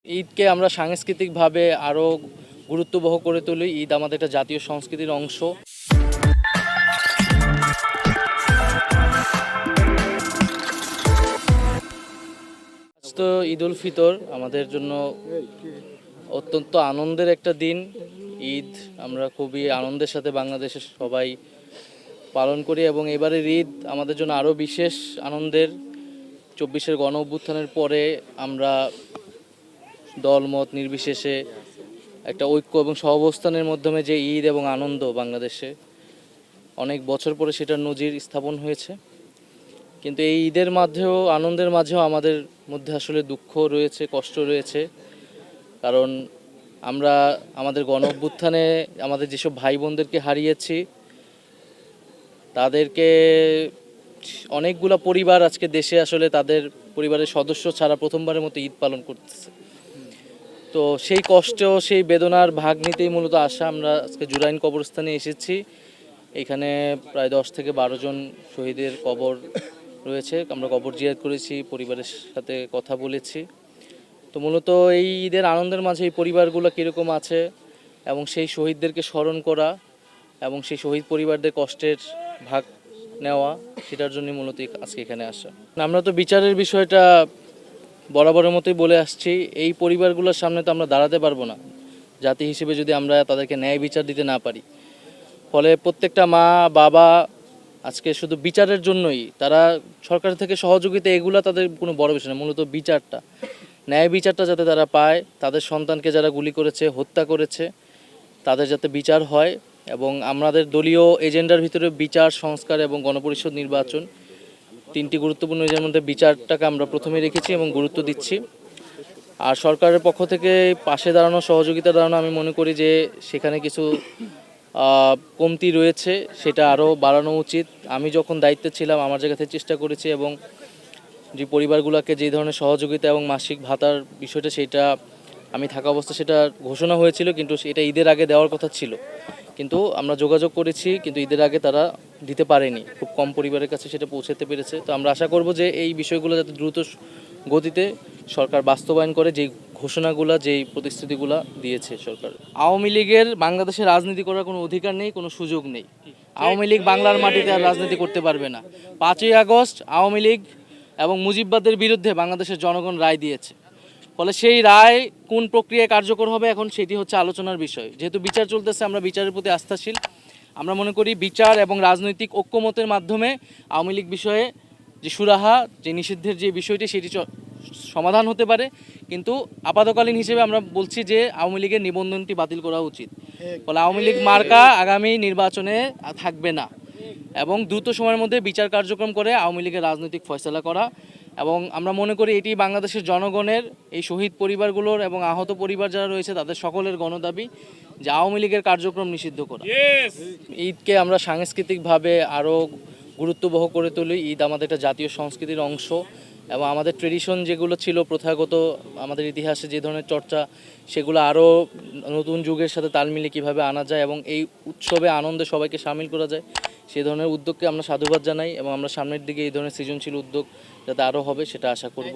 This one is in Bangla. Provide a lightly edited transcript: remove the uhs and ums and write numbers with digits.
ঈদকে আমরা সাংস্কৃতিকভাবে আরও গুরুত্ববহ করে তুলি। ঈদ আমাদের একটা জাতীয় সংস্কৃতির অংশ। আজ তো ঈদ উল ফিতর আমাদের জন্য অত্যন্ত আনন্দের একটা দিন। ঈদ আমরা খুবই আনন্দের সাথে বাংলাদেশের সবাই পালন করি এবং এবারের ঈদ আমাদের জন্য আরও বিশেষ আনন্দের। 24-এর গণ অভ্যুত্থানের পরে আমরা দলমত নির্বিশেষে একটা ঐক্য এবং সহাবস্থানের মাধ্যমে যে ঈদ এবং আনন্দ বাংলাদেশে অনেক বছর পরে সেটার নজির স্থাপন হয়েছে। কিন্তু এই ঈদের মাঝেও আনন্দের মাঝেও আমাদের মধ্যে আসলে দুঃখ রয়েছে, কষ্ট রয়েছে। কারণ আমরা আমাদের গণ অভ্যুত্থানে আমাদের যেসব ভাই বোনদেরকে হারিয়েছি, তাদেরকে অনেকগুলো পরিবার আজকে দেশে আসলে তাদের পরিবারের সদস্য ছাড়া প্রথমবারের মতো ঈদ পালন করতেছে। তো সেই কষ্ট, সেই বেদনার ভাগ নিতেই মূলত আসা। আমরা আজকে জুরাইন কবরস্থানে এসেছি। এখানে প্রায় 10 থেকে 12 জন শহীদের কবর রয়েছে। আমরা কবর জিয়ারত করেছি, পরিবারের সাথে কথা বলেছি। তো মূলত এই ঈদের আনন্দের মাঝে এই পরিবারগুলো কীরকম আছে এবং সেই শহীদদেরকে স্মরণ করা এবং সেই শহীদ পরিবারদের কষ্টের ভাগ নেওয়া, সেটার জন্য মূলত আজকে এখানে আসা। আমরা তো বিচারের বিষয়টা বরাবরের মতোই বলে আসছি। এই পরিবারগুলোর সামনে তো আমরা দাঁড়াতে পারবো না জাতি হিসেবে যদি আমরা তাদেরকে ন্যায় বিচার দিতে না পারি। ফলে প্রত্যেকটা মা বাবা আজকে শুধু বিচারের জন্যই, তারা সরকার থেকে সহযোগিতা এগুলো তাদের কোনো বড় বিষয় না, মূলত বিচারটা, ন্যায় বিচারটা যাতে তারা পায়, তাদের সন্তানকে যারা গুলি করেছে, হত্যা করেছে, তাদের যাতে বিচার হয়। এবং আমাদের দলীয় এজেন্ডার ভিতরে বিচার, সংস্কার এবং গণপরিষদ নির্বাচন, তিনটি গুরুত্বপূর্ণ এর মধ্যে বিচারটাকে আমরা প্রথমে রেখেছি এবং গুরুত্ব দিচ্ছি। আর সরকারের পক্ষ থেকে পাশে দাঁড়ানো, সহযোগিতা দাঁড়ানো, আমি মনে করি যে সেখানে কিছু কমতি রয়েছে, সেটা আরও বাড়ানো উচিত। আমি যখন দায়িত্বে ছিলাম আমার জায়গা থেকে চেষ্টা করেছি এবং যে পরিবারগুলোকে যে ধরনের সহযোগিতা এবং মাসিক ভাতার বিষয়টা, সেটা আমি থাকা অবস্থা সেটা ঘোষণা হয়েছিল, কিন্তু এটা ঈদের আগে দেওয়ার কথা ছিল। কিন্তু আমরা যোগাযোগ করেছি, কিন্তু ঈদের আগে তারা দিতে পারেনি। খুব কম পরিবারের কাছে সেটা পৌঁছাতে পেরেছে। তো আমরা আশা করব যে এই বিষয়গুলো যাতে দ্রুত গতিতে সরকার বাস্তবায়ন করে, যেই ঘোষণাগুলো, যেই প্রতিশ্রুতিগুলো দিয়েছে সরকার। আওয়ামী লীগের বাংলাদেশে রাজনীতি করার কোনো অধিকার নেই, কোনো সুযোগ নেই। আওয়ামী লীগ বাংলার মাটিতে আর রাজনীতি করতে পারবে না। 5ই আগস্ট আওয়ামী লীগ এবং মুজিববাদের বিরুদ্ধে বাংলাদেশের জনগণ রায় দিয়েছে। ফলে সেই রায় কোন প্রক্রিয়ায় কার্যকর হবে এখন সেটি হচ্ছে আলোচনার বিষয়। যেহেতু বিচার চলতেছে, আমরা বিচারের প্রতি আস্থাশীল। আমরা মনে করি বিচার এবং রাজনৈতিক ঐক্যমতের মাধ্যমে আওয়ামী লীগ বিষয়ে যে সুরাহা, যে নিষিদ্ধের যে বিষয়টি, সেটি সমাধান হতে পারে। কিন্তু আপাতকালীন হিসেবে আমরা বলছি যে আওয়ামী লীগের নিবন্ধনটি বাতিল করা উচিত। ফলে আওয়ামী লীগ মার্কা আগামী নির্বাচনে থাকবে না এবং দ্রুত সময়ের মধ্যে বিচার কার্যক্রম করে আওয়ামী লীগের রাজনৈতিক ফয়সালা করা। এবং আমরা মনে করি এটি বাংলাদেশের জনগণের, এই শহীদ পরিবারগুলোর এবং আহত পরিবার যারা রয়েছে তাদের সকলের গণদাবি যে আওয়ামী লীগের কার্যক্রম নিষিদ্ধ করা। ঈদকে আমরা সাংস্কৃতিকভাবে আরও গুরুত্ববহ করে তুলি। ঈদ আমাদের একটা জাতীয় সংস্কৃতির অংশ এবং আমাদের ট্রেডিশন যেগুলো ছিল প্রথাগত, আমাদের ইতিহাসে যে ধরনের চর্চা, সেগুলো আরও নতুন যুগের সাথে তাল মিলিয়ে কীভাবে আনা যায় এবং এই উৎসবে আনন্দে সবাইকে সামিল করা যায়, সেই ধরনের উদ্যোগকে আমরা সাধুবাদ জানাই এবং আমরা সামনের দিকে এই ধরনের সৃজনশীল উদ্যোগ যাতে আরও হবে সেটা আশা করব।